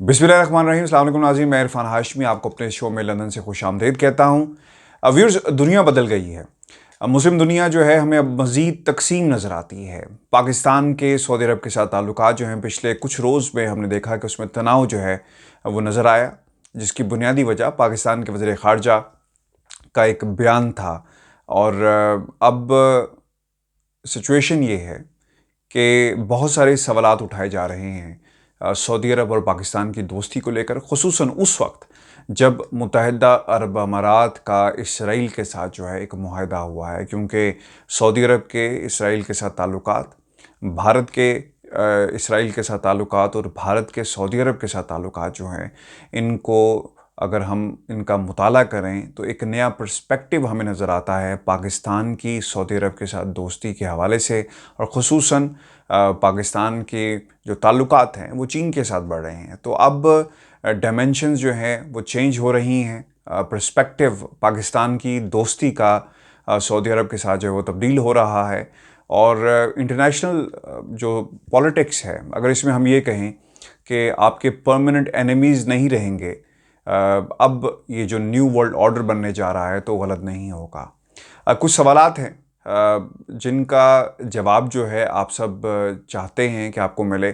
बिस्मिल्लाहिर्रहमानिर्रहीम। अस्सलाम वालेकुम नाज़रीन, मैं इरफान हाशमी आपको अपने शो में लंदन से खुशामदीद कहता हूँ। व्यूअर्स, दुनिया बदल गई है। मुस्लिम दुनिया जो है हमें अब मज़ीद तकसीम नज़र आती है। पाकिस्तान के सऊदी अरब के साथ ताल्लुकात जो हैं पिछले कुछ रोज़ में हमने देखा कि उसमें तनाव जो है वो नज़र आया, जिसकी बुनियादी वजह पाकिस्तान के वज़ीर ख़ारजा का एक बयान था। और अब सिचुएशन ये है कि बहुत सारे सवालात उठाए जा रहे हैं सऊदी अरब और पाकिस्तान की दोस्ती को लेकर, खुसूसन उस वक्त जब मुत्तहिदा अरब अमारात का इसराइल के साथ जो है एक मुआहदा हुआ है। क्योंकि सऊदी अरब के इसराइल के साथ ताल्लुकात, भारत के इसराइल के साथ ताल्लुकात और भारत के सऊदी अरब के साथ ताल्लुकात जो हैं, इनको अगर हम इनका मुताला करें तो एक नया पर्सपेक्टिव हमें नज़र आता है पाकिस्तान की सऊदी अरब के साथ दोस्ती के हवाले से। और ख़ुसूसन पाकिस्तान के जो ताल्लुकात हैं वो चीन के साथ बढ़ रहे हैं। तो अब डायमेंशंस जो हैं वो चेंज हो रही हैं। पर्सपेक्टिव पाकिस्तान की दोस्ती का सऊदी अरब के साथ जो है वो तब्दील हो रहा है। और इंटरनेशनल जो पॉलिटिक्स है, अगर इसमें हम ये कहें कि आपके परमानेंट एनिमीज़ नहीं रहेंगे, अब ये जो न्यू वर्ल्ड ऑर्डर बनने जा रहा है तो गलत नहीं होगा। कुछ सवालात हैं जिनका जवाब जो है आप सब चाहते हैं कि आपको मिले।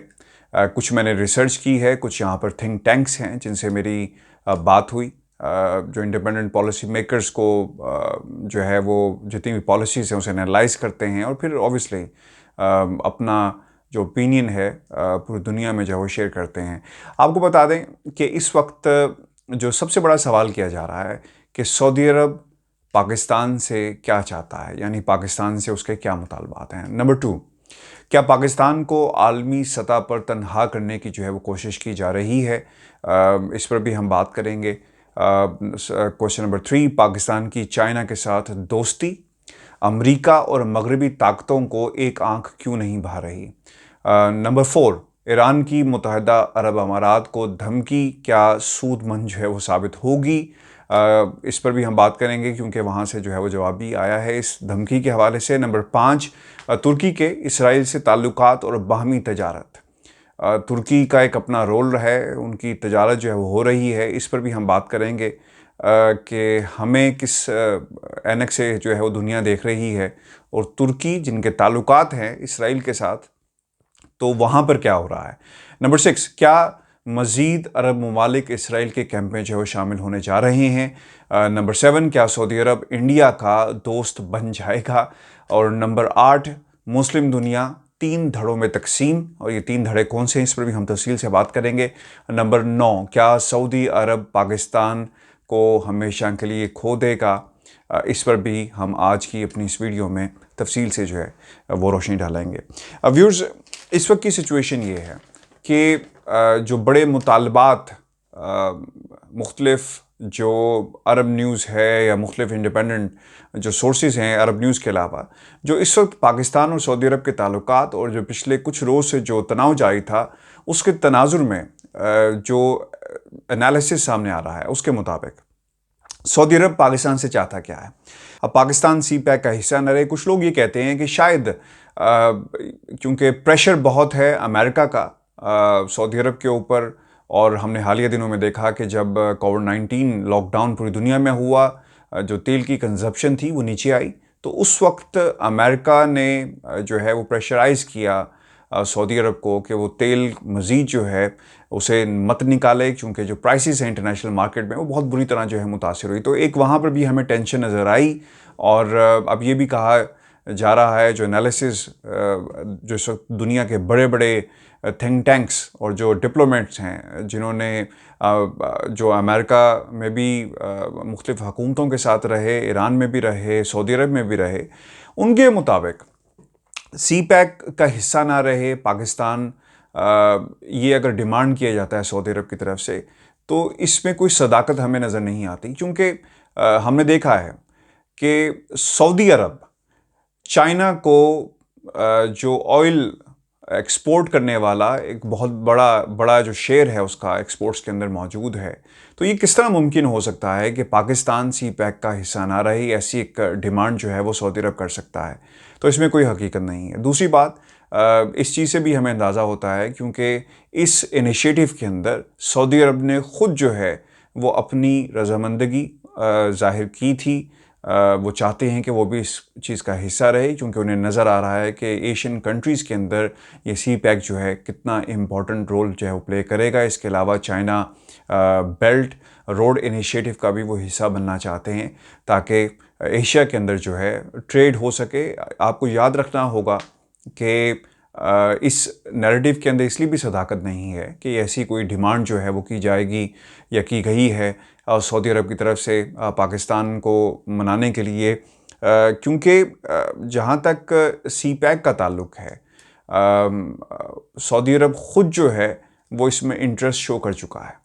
कुछ मैंने रिसर्च की है, कुछ यहाँ पर थिंक टैंक्स हैं जिनसे मेरी बात हुई, जो इंडिपेंडेंट पॉलिसी मेकर्स को जो है वो जितनी भी पॉलिसीज़ हैं उसे एनालाइज करते हैं और फिर ऑब्वियसली अपना जो ओपिनियन है पूरी दुनिया में जो है वो शेयर करते हैं। आपको बता दें कि इस वक्त जो सबसे बड़ा सवाल किया जा रहा है कि सऊदी अरब पाकिस्तान से क्या चाहता है, यानी पाकिस्तान से उसके क्या मुतालबात हैं। नंबर 2, क्या पाकिस्तान को आलमी सतह पर तनहा करने की जो है वो कोशिश की जा रही है, इस पर भी हम बात करेंगे। क्वेश्चन नंबर 3, पाकिस्तान की चाइना के साथ दोस्ती अमेरिका और मगरबी ताकतों को एक आंख क्यों नहीं भा रही। नंबर 4, ईरान की मुत्तहिदा अरब अमारात को धमकी क्या सूदमंद जो है वो साबित होगी। इस पर भी हम बात करेंगे क्योंकि वहाँ से जो है वो जवाब भी आया है इस धमकी के हवाले से। नंबर 5, तुर्की के इसराइल से ताल्लुकात और बाहमी तजारत। तुर्की का एक अपना रोल है, उनकी तजारत जो है वो हो रही है, इस पर भी हम बात करेंगे कि हमें किस ऐनक से जो है वो दुनिया देख रही है, और तुर्की जिनके ताल्लुकात हैं इसराइल के साथ, तो वहाँ पर क्या हो रहा है। नंबर 6, क्या मज़ीद अरब ममालिक इसराइल के कैंप में जो है वो शामिल होने जा रहे हैं। नंबर 7, क्या सऊदी अरब इंडिया का दोस्त बन जाएगा। और नंबर 8, मुस्लिम दुनिया 3 धड़ों में तकसीम, और ये 3 धड़े कौन से हैं इस पर भी हम तफसील से बात करेंगे। नंबर 9, क्या सऊदी अरब पाकिस्तान को हमेशा के लिए खो देगा। इस पर भी हम आज की अपनी इस वीडियो में तफसील से जो है वो रोशनी डालेंगे। व्यूअर्स, इस वक्त की सिचुएशन ये है कि जो बड़े मुतालबात मुख्तलिफ जो अरब न्यूज़ है या मुख्तलिफ इंडिपेंडेंट जो सोर्सेज हैं अरब न्यूज़ के अलावा, जो इस वक्त पाकिस्तान और सऊदी अरब के ताल्लुकात और जो पिछले कुछ रोज़ से जो तनाव जारी था उसके तनाजुर में जो एनालिसिस सामने आ रहा है उसके मुताबिक सऊदी अरब पाकिस्तान से चाहता क्या है। अब पाकिस्तान सी पैक का हिस्सा न रहे। कुछ लोग ये कहते हैं कि शायद क्योंकि प्रेशर बहुत है अमेरिका का सऊदी अरब के ऊपर, और हमने हालिया दिनों में देखा कि जब कोविड-19 लॉकडाउन पूरी दुनिया में हुआ, जो तेल की कंजप्शन थी वो नीचे आई, तो उस वक्त अमेरिका ने जो है वो प्रेशराइज़ किया सऊदी अरब को कि वो तेल मज़ीद जो है उसे मत निकाले, क्योंकि जो प्राइसेस हैं इंटरनेशनल मार्केट में वो बहुत बुरी तरह जो है मुतासिर हुई। तो एक वहाँ पर भी हमें टेंशन नज़र आई। और अब ये भी कहा जा रहा है, जो एनालिसिस जो इस वक्त दुनिया के बड़े बड़े थिंक टैंक्स और जो डिप्लोमेट्स हैं जिन्होंने जो अमेरिका में भी मुख्तलिफ हुकूमतों के साथ रहे, ईरान में भी रहे, सऊदी अरब में भी रहे, उनके मुताबिक सी पैक का हिस्सा ना रहे पाकिस्तान, ये अगर डिमांड किया जाता है सऊदी अरब की तरफ से, तो इसमें कोई सदाकत हमें नज़र नहीं आती। क्योंकि हमने देखा है कि सऊदी अरब चाइना को जो ऑयल एक्सपोर्ट करने वाला एक बहुत बड़ा बड़ा जो शेयर है उसका एक्सपोर्ट्स के अंदर मौजूद है। तो ये किस तरह मुमकिन हो सकता है कि पाकिस्तान सी पैक का हिस्सा ना रहे, ऐसी एक डिमांड जो है वो सऊदी अरब कर सकता है। तो इसमें कोई हकीकत नहीं है। दूसरी बात, इस चीज़ से भी हमें अंदाज़ा होता है क्योंकि इस इनिशिएटिव के अंदर सऊदी अरब ने ख़ुद जो है वो अपनी रज़ामंदगी ज़ाहिर की थी। वो चाहते हैं कि वो भी इस चीज़ का हिस्सा रहे क्योंकि उन्हें नज़र आ रहा है कि एशियन कंट्रीज़ के अंदर ये सी पैक जो है कितना इम्पॉर्टेंट रोल जो है वो प्ले करेगा। इसके अलावा चाइना बेल्ट रोड इनिशिएटिव का भी वो हिस्सा बनना चाहते हैं ताकि एशिया के अंदर जो है ट्रेड हो सके। आपको याद रखना होगा कि इस नैरेटिव के अंदर इसलिए भी सदाकत नहीं है कि ऐसी कोई डिमांड जो है वो की जाएगी या की गई है सऊदी अरब की तरफ से पाकिस्तान को मनाने के लिए, क्योंकि जहाँ तक सी पैक का ताल्लुक है सऊदी अरब ख़ुद जो है वो इसमें इंटरेस्ट शो कर चुका है।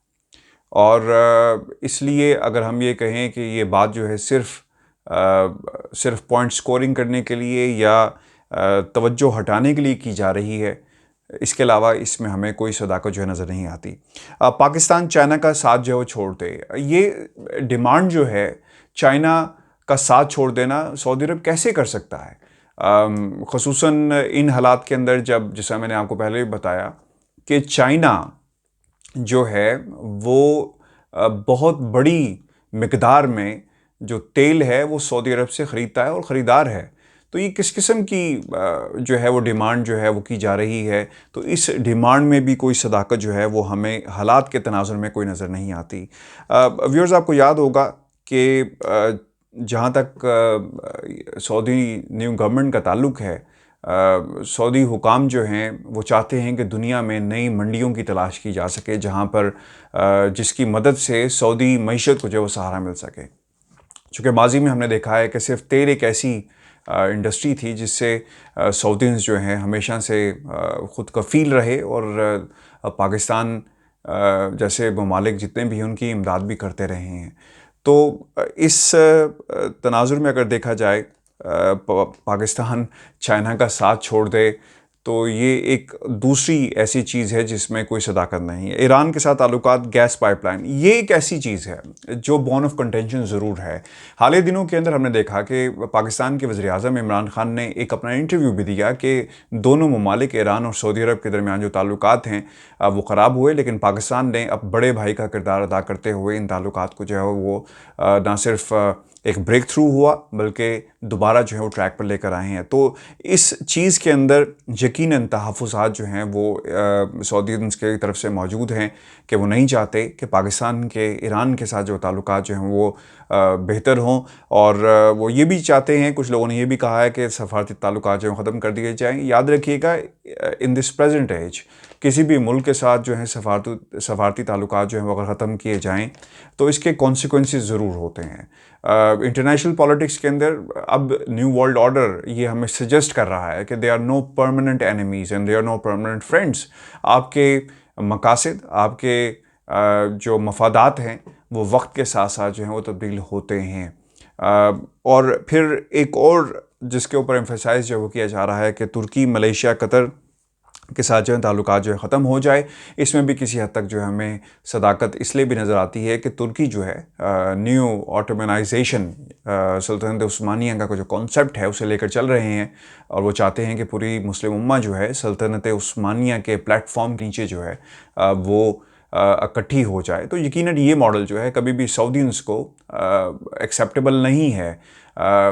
और इसलिए अगर हम ये कहें कि ये बात जो है सिर्फ पॉइंट स्कोरिंग करने के लिए या तवज्जो हटाने के लिए की जा रही है, इसके अलावा इसमें हमें कोई सदाकत जो है नज़र नहीं आती। पाकिस्तान चाइना का साथ जो है वो छोड़ दे, ये डिमांड जो है चाइना का साथ छोड़ देना सऊदी अरब कैसे कर सकता है, ख़ुसूसन इन हालात के अंदर जब, जैसा मैंने आपको पहले भी बताया कि चाइना जो है वो बहुत बड़ी मिकदार में जो तेल है वो सऊदी अरब से ख़रीदता है और ख़रीदार है। तो ये किस किस्म की जो है वो डिमांड जो है वो की जा रही है, तो इस डिमांड में भी कोई सदाकत जो है वो हमें हालात के तनाज़ुर में कोई नज़र नहीं आती। व्यूअर्स, आपको याद होगा कि जहाँ तक सऊदी न्यू गवर्नमेंट का ताल्लुक़ है, सऊदी हुकाम जो हैं वो चाहते हैं कि दुनिया में नई मंडियों की तलाश की जा सके जहाँ पर जिसकी मदद से सऊदी मईशत को जो वो सहारा मिल सके। चूँकि माजी में हमने देखा है कि सिर्फ तेल एक ऐसी इंडस्ट्री थी जिससे सऊदीज़ जो हैं हमेशा से ख़ुद कफ़ील रहे और पाकिस्तान जैसे ममालिक जितने भी हैं उनकी इमदाद भी करते रहे हैं। तो इस तनाज़ुर में अगर देखा जाए पाकिस्तान चाइना का साथ छोड़ दे तो ये एक दूसरी ऐसी चीज़ है जिसमें कोई सदाकत नहीं है। ईरान के साथ ताल्लुकात, गैस पाइपलाइन, ये एक ऐसी चीज़ है जो बोन ऑफ कंटेंशन ज़रूर है। हाल ही दिनों के अंदर हमने देखा कि पाकिस्तान के वज़ीर-ए-आज़म इमरान खान ने एक अपना इंटरव्यू भी दिया कि दोनों ममालिक ईरान और सऊदी अरब के दरमियान जो ताल्लुकात हैं वो ख़राब हुए, लेकिन पाकिस्तान ने अब बड़े भाई का किरदार अदा करते हुए इन ताल्लुकात को जो है वो ना सिर्फ एक ब्रेक थ्रू हुआ बल्कि दोबारा जो है वो ट्रैक पर लेकर आए हैं। तो इस चीज़ के अंदर यकीनन तहफ़्फ़ुज़ात जो हैं वो सऊदीज़ की तरफ से मौजूद हैं कि वो नहीं चाहते कि पाकिस्तान के ईरान के साथ जो ताल्लुकात जो हैं वो बेहतर हों, और वो ये भी चाहते हैं, कुछ लोगों ने ये भी कहा है कि सफ़ारती ताल्लुकात जो ख़त्म कर दिए जाएँ। याद रखिएगा, इन दिस प्रेजेंट एज किसी भी मुल्क के साथ जो है सफ़ारती ताल्लुकात जो हैं वो अगर ख़त्म किए जाएँ तो इसके कॉन्सिक्वेंसेस ज़रूर होते हैं। इंटरनेशनल पॉलिटिक्स के अंदर अब न्यू वर्ल्ड ऑर्डर ये हमें सजेस्ट कर रहा है कि they are no permanent enemies and they are no permanent friends. आपके मकासद, आपके जो मफादात हैं वो वक्त के साथ साथ जो हैं वो तब्दील होते हैं। और फिर एक और जिसके ऊपर एम्फेसाइज जो वो किया जा रहा है कि तुर्की, मलेशिया, कतर के साथ जो है ताल्लुकात जो है ख़त्म हो जाए। इसमें भी किसी हद तक जो है हमें सदाकत इसलिए भी नज़र आती है कि तुर्की जो है न्यू ऑटोमनाइजेशन, सल्तनत उस्मानिया का जो कॉन्सेप्ट है उसे लेकर चल रहे हैं, और वो चाहते हैं कि पूरी मुस्लिम उम्मा जो है सल्तनत उस्मानिया के प्लेटफॉर्म के नीचे जो है वो इकट्ठी हो जाए। तो यकीनन ये मॉडल जो है कभी भी सऊदीज़ को एक्सेप्टेबल नहीं है।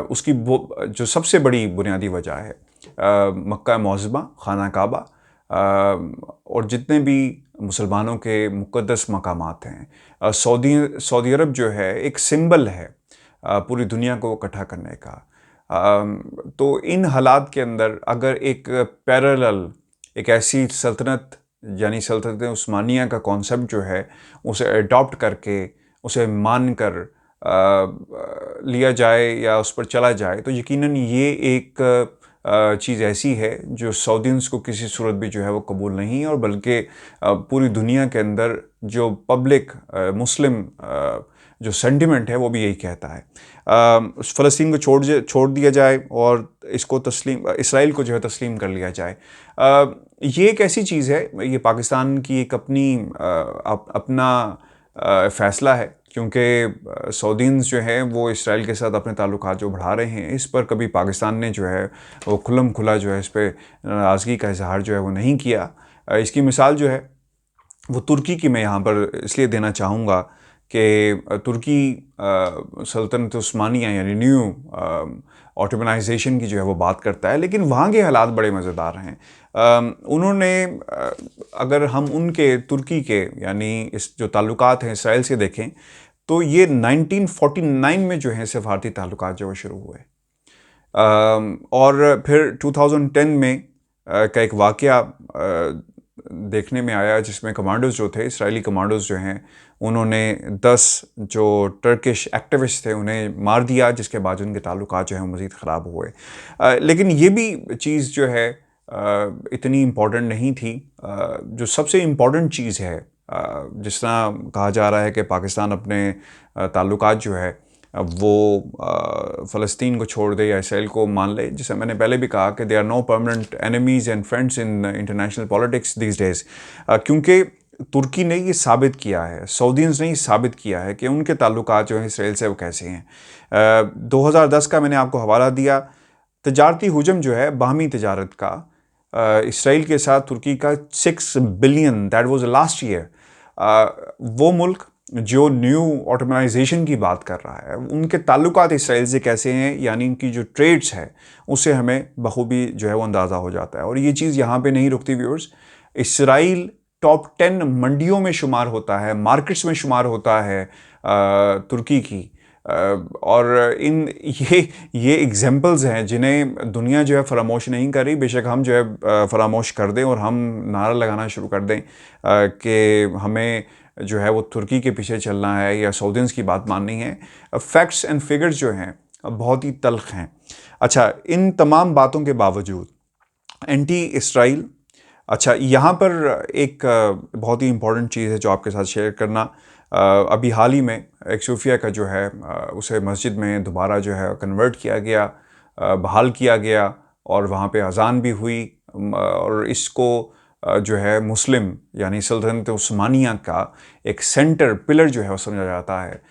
उसकी जो सबसे बड़ी बुनियादी वजह है मक्का मुअज़्ज़मा, खाना काबा और जितने भी मुसलमानों के मुक़द्दस मकामात हैं। सऊदी अरब जो है एक सिंबल है पूरी दुनिया को इकट्ठा करने का। तो इन हालात के अंदर अगर एक पैरेलल एक ऐसी सल्तनत यानी सल्तनत उस्मानिया का कॉन्सेप्ट जो है उसे अडॉप्ट करके, उसे मान कर लिया जाए या उस पर चला जाए, तो यकीनन ये एक चीज़ ऐसी है जो सऊदीज़ को किसी सूरत भी जो है वो कबूल नहीं है, और बल्कि पूरी दुनिया के अंदर जो पब्लिक मुस्लिम जो सेंटिमेंट है वो भी यही कहता है। फ़लस्तीन को छोड़ दिया जाए और इसको इसराइल को जो है तस्लीम कर लिया जाए। ये एक ऐसी चीज़ है, ये पाकिस्तान की एक अपना फ़ैसला है, क्योंकि सऊदीज़ जो हैं वो इसराइल के साथ अपने ताल्लुकात जो बढ़ा रहे हैं, इस पर कभी पाकिस्तान ने जो है वो खुल्लम खुला जो है इस पे नाराज़गी का इज़हार जो है वो नहीं किया। इसकी मिसाल जो है वो तुर्की की मैं यहाँ पर इसलिए देना चाहूँगा कि तुर्की सल्तनत उस्मानिया यानी न्यू ऑटोमनाइजेशन की जो है वो बात करता है, लेकिन वहाँ के हालात बड़े मज़ेदार हैं। उन्होंने अगर हम उनके तुर्की के यानी इस जो ताल्लुकात हैं इसराइल से देखें, तो ये 1949 में जो है सफ़ारती ताल्लुकात जो शुरू हुए, और फिर 2010 में का एक वाक़या देखने में आया जिसमें कमांडोज़ जो थे, इसराइली कमांडोज़ जो हैं, उन्होंने 10 जो टर्किश एक्टिविस्ट थे उन्हें मार दिया, जिसके बाद उनके ताल्लुकात जो हैं मज़ीद ख़राब हुए। लेकिन ये भी चीज़ जो है इतनी इम्पॉर्टेंट नहीं थी। जो सबसे इम्पॉर्टेंट चीज़ है, जिस तरह कहा जा रहा है कि पाकिस्तान अपने ताल्लुकात जो है वो फ़लस्तीन को छोड़ दे या इसराइल को मान ले, जिसे मैंने पहले भी कहा कि they are no permanent enemies and friends in international politics these days, क्योंकि तुर्की ने ये साबित किया है, सऊदीज़ ने ये साबित किया है कि उनके ताल्लुकात जो हैं इसराइल से वो कैसे हैं। 2010 का मैंने आपको हवाला दिया, तजारती हुजम जो है बाहमी तजारत का, इसराइल के साथ तुर्की का 6 billion, that was last year. वो मुल्क जो न्यू ऑटोमनाइजेशन की बात कर रहा है, उनके ताल्लुकात इसराइल से कैसे हैं, यानी इनकी जो ट्रेड्स है उससे हमें बखूबी जो है वो अंदाज़ा हो जाता है। और ये चीज़ यहाँ पे नहीं रुकती व्यूअर्स, इसराइल टॉप 10 मंडियों में शुमार होता है, मार्केट्स में शुमार होता है तुर्की की। और ये एग्जांपल्स हैं जिन्हें दुनिया जो है फरामोश नहीं कर रही। बेशक हम जो है फरामोश कर दें और हम नारा लगाना शुरू कर दें कि हमें जो है वो तुर्की के पीछे चलना है या सऊदीज़ की बात माननी है, फैक्ट्स एंड फिगर्स जो हैं बहुत ही तल्ख हैं। अच्छा, इन तमाम बातों के बावजूद एंटी इसराइल, अच्छा यहाँ पर एक बहुत ही इम्पॉर्टेंट चीज़ है जो आपके साथ शेयर करना। अभी हाल ही में एक सूफिया का जो है उसे मस्जिद में दोबारा जो है कन्वर्ट किया गया, बहाल किया गया, और वहाँ पे अज़ान भी हुई, और इसको जो है मुस्लिम यानी सल्तनत उस्मानिया का एक सेंटर पिलर जो है वो समझा जाता है,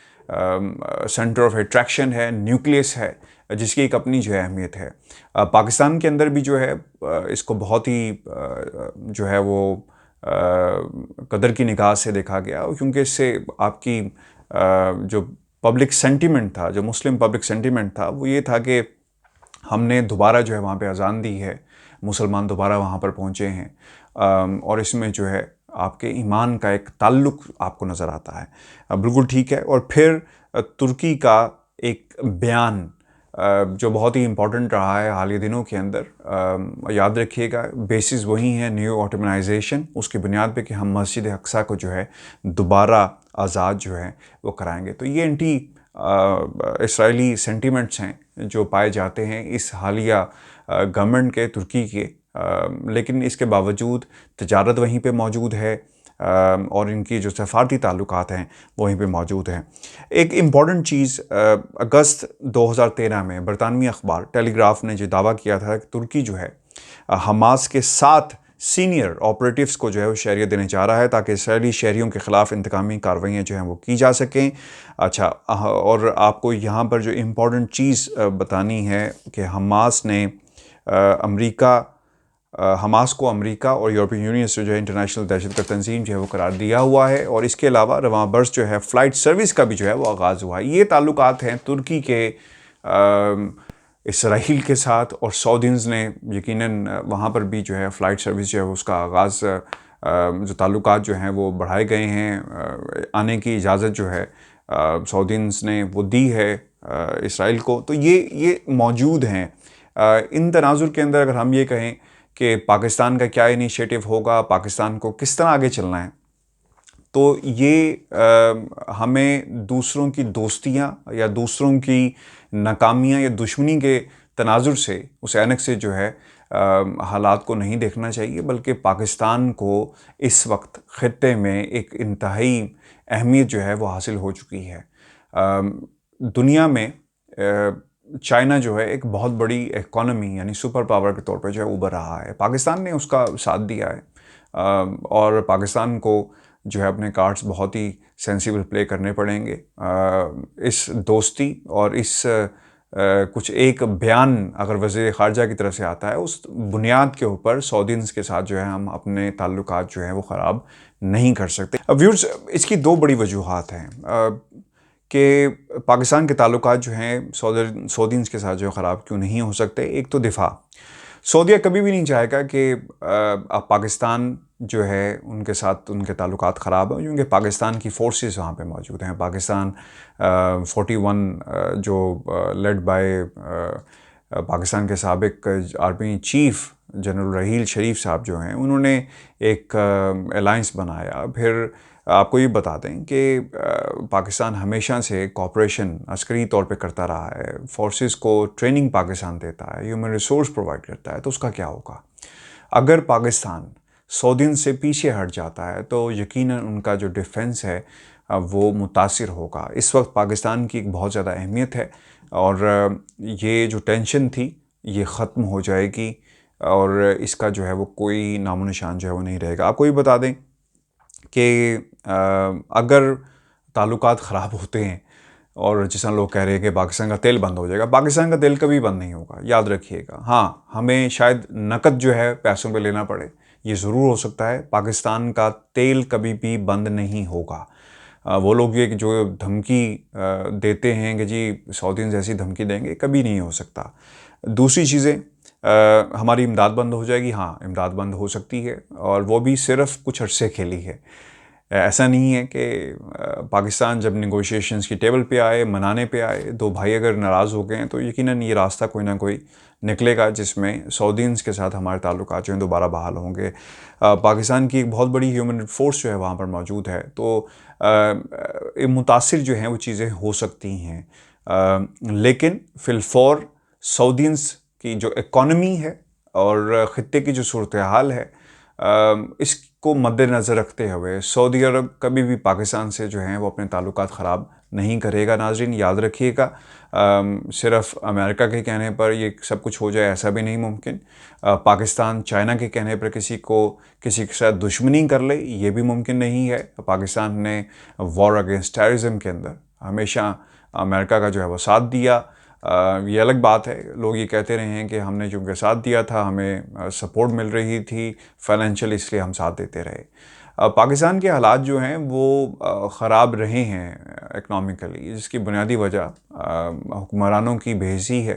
सेंटर ऑफ अट्रैक्शन है, न्यूक्लियस है, जिसकी एक अपनी जो है अहमियत है। पाकिस्तान के अंदर भी जो है इसको बहुत ही जो है वो कदर की निगाह से देखा गया, क्योंकि इससे आपकी जो पब्लिक सेंटिमेंट था, जो मुस्लिम पब्लिक सेंटिमेंट था, वो ये था कि हमने दोबारा जो है वहाँ पे अज़ान दी है, मुसलमान दोबारा वहाँ पर पहुँचे हैं, और इसमें जो है आपके ईमान का एक ताल्लुक़ आपको नज़र आता है। बिल्कुल ठीक है। और फिर तुर्की का एक बयान जो बहुत ही इम्पॉर्टेंट रहा है हाल के दिनों के अंदर, याद रखिएगा, बेसिस वही है न्यू ऑटोमनाइजेशन, उसकी बुनियाद पे कि हम मस्जिद अक्सा को जो है दोबारा आज़ाद जो है वो कराएंगे। तो ये एंटी इसराइली सेंटिमेंट्स हैं जो पाए जाते हैं इस हालिया गवर्नमेंट के, तुर्की के, लेकिन इसके बावजूद तजारत वहीं पे मौजूद है, और इनकी जो सफ़ारती ताल्लुकात हैं वो वहीं पे मौजूद हैं। एक इम्पॉर्टेंट चीज़, अगस्त 2013 में बरतानवी अखबार टेलीग्राफ ने जो दावा किया था कि तुर्की जो है हमास के 7 सीनियर ऑपरेटिव्स को जो है वो शहरियत देने जा रहा है, ताकि इसराइली शहरियों के ख़िलाफ़ इंतकामी कार्रवाइयाँ जो हैं वो की जा सकें। अच्छा, और आपको यहाँ पर जो इम्पॉर्टेंट चीज़ बतानी है कि हमास ने हमास को अमेरिका और यूरोपियन यूनियन से जो है इंटरनेशनल दहशतगर्द तंजीम जो है वो करार दिया हुआ है, और इसके अलावा रवां बर्स जो है फ़्लाइट सर्विस का भी जो है वो आगाज़ हुआ है। ये ताल्लुकात हैं तुर्की के इसराइल के साथ, और सऊदीज़ ने यकीनन वहाँ पर भी जो है फ़्लाइट सर्विस जो है उसका आगाज़, जो ताल्लुकात जो हैं वो बढ़ाए गए हैं, आने की इजाज़त जो है सऊदीज़ ने वो दी है इसराइल को। तो ये मौजूद हैं। इन तनाजुर के अंदर अगर हम ये कहें कि पाकिस्तान का क्या इनिशिएटिव होगा, पाकिस्तान को किस तरह आगे चलना है, तो ये हमें दूसरों की दोस्तियाँ या दूसरों की नाकामियाँ या दुश्मनी के तनाजुर से, उस ऐनक से जो है हालात को नहीं देखना चाहिए, बल्कि पाकिस्तान को इस वक्त ख़ित्ते में एक इंतहाई अहमियत जो है वो हासिल हो चुकी है। दुनिया में चाइना जो है एक बहुत बड़ी इकॉनमी यानी सुपर पावर के तौर पर जो है उभर रहा है। पाकिस्तान ने उसका साथ दिया है, और पाकिस्तान को जो है अपने कार्ड्स बहुत ही सेंसिबल प्ले करने पड़ेंगे। इस दोस्ती और इस कुछ एक बयान अगर वज़ीर ख़ारजा की तरफ से आता है, उस बुनियाद के ऊपर सऊदीज़ के साथ जो है हम अपने ताल्लुकात जो हैं वो ख़राब नहीं कर सकते। अब व्यूअर्स, इसकी दो बड़ी वजूहात हैं कि पाकिस्तान के ताल्लुकात जो हैं सऊदीज़ के साथ जो ख़राब क्यों नहीं हो सकते। एक तो दिफा, सऊदीया कभी भी नहीं चाहेगा कि अब पाकिस्तान जो है उनके साथ उनके ताल्लुकात ख़राब हों, क्योंकि पाकिस्तान की फ़ोर्सेस वहाँ पे मौजूद हैं। पाकिस्तान 41 जो लेड बाय पाकिस्तान के साबिक आर्मी चीफ़ जनरल रहील शरीफ साहब जो हैं, उन्होंने एक अलायंस बनाया। फिर आपको ये बता दें कि पाकिस्तान हमेशा से कोऑपरेशन अस्करी तौर पे करता रहा है, फोर्सेस को ट्रेनिंग पाकिस्तान देता है, ह्यूमन रिसोर्स प्रोवाइड करता है। तो उसका क्या होगा अगर पाकिस्तान सऊदीन से पीछे हट जाता है? तो यकीनन उनका जो डिफेंस है वो मुतासिर होगा। इस वक्त पाकिस्तान की एक बहुत ज़्यादा अहमियत है और ये जो टेंशन थी ये ख़त्म हो जाएगी और इसका जो है वो कोई नामो निशान जो है वो नहीं रहेगा। आपको ये बता दें कि अगर ताल्लुकात ख़राब होते हैं और जिस तरह लोग कह रहे हैं कि पाकिस्तान का तेल बंद हो जाएगा, पाकिस्तान का तेल कभी बंद नहीं होगा, याद रखिएगा। हाँ, हमें शायद नकद जो है पैसों पे लेना पड़े, ये ज़रूर हो सकता है। पाकिस्तान का तेल कभी भी बंद नहीं होगा। वो लोग ये जो धमकी देते हैं कि जी सऊदीज़ ऐसी धमकी देंगे, कभी नहीं हो सकता। दूसरी चीज़ें, हमारी इमदाद बंद हो जाएगी। हाँ, इमदाद बंद हो सकती है और वो भी सिर्फ कुछ अरसे के लिए है। ऐसा नहीं है कि पाकिस्तान जब नेगोशिएशंस की टेबल पे आए, मनाने पे आए, दो भाई अगर नाराज़ हो गए हैं तो यकीनन ये रास्ता कोई ना कोई निकलेगा जिसमें सऊदीज़ के साथ हमारे ताल्लुकात जो हैं दोबारा बहाल होंगे। पाकिस्तान की एक बहुत बड़ी ह्यूमन फोर्स जो है वहाँ पर मौजूद है, तो मुतासिर जो हैं वो चीज़ें हो सकती हैं। लेकिन फ़िलफ़ौर सऊदीज़ की जो इकॉनमी है और ख़ित्ते की जो सूरत हाल है, इसको मद्देनज़र रखते हुए सऊदी अरब कभी भी पाकिस्तान से जो हैं वो अपने ताल्लुकात ख़राब नहीं करेगा। नाज़रीन, याद रखिएगा, सिर्फ़ अमेरिका के कहने पर ये सब कुछ हो जाए ऐसा भी नहीं मुमकिन। पाकिस्तान चाइना के कहने पर किसी के साथ दुश्मनी कर ले, ये भी मुमकिन नहीं है। पाकिस्तान ने वॉर अगेंस्ट टेररिज्म के अंदर हमेशा अमेरिका का जो है वो साथ दिया। ये अलग बात है, लोग ये कहते रहे हैं कि हमने चूँकि साथ दिया था, हमें सपोर्ट मिल रही थी फाइनेंशियल, इसलिए हम साथ देते रहे। पाकिस्तान के हालात जो हैं वो ख़राब रहे हैं इकनॉमिकली, जिसकी बुनियादी वजह हुक्मरानों की बेहिसी है।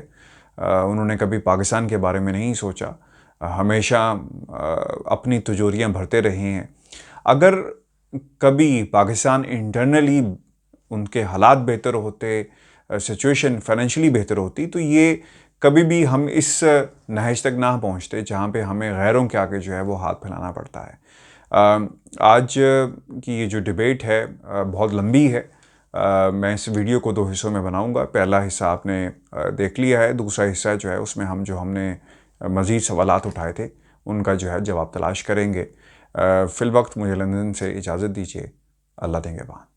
उन्होंने कभी पाकिस्तान के बारे में नहीं सोचा, हमेशा अपनी तिजोरियाँ भरते रहे हैं। अगर कभी पाकिस्तान इंटरनली उनके हालात बेहतर होते, सिचुएशन फाइनेंशियली बेहतर होती, तो ये कभी भी हम इस नहज तक ना पहुँचते जहाँ पे हमें गैरों के आगे जो है वो हाथ फैलाना पड़ता है। आज की ये जो डिबेट है बहुत लंबी है। मैं इस वीडियो को दो हिस्सों में बनाऊंगा। पहला हिस्सा आपने देख लिया है, दूसरा हिस्सा जो है उसमें हम हमने मज़ीद सवालात उठाए थे उनका जो है जवाब तलाश करेंगे। फ़िलवक्त मुझे लंदन से इजाज़त दीजिए। अल्लाह देंगे बान।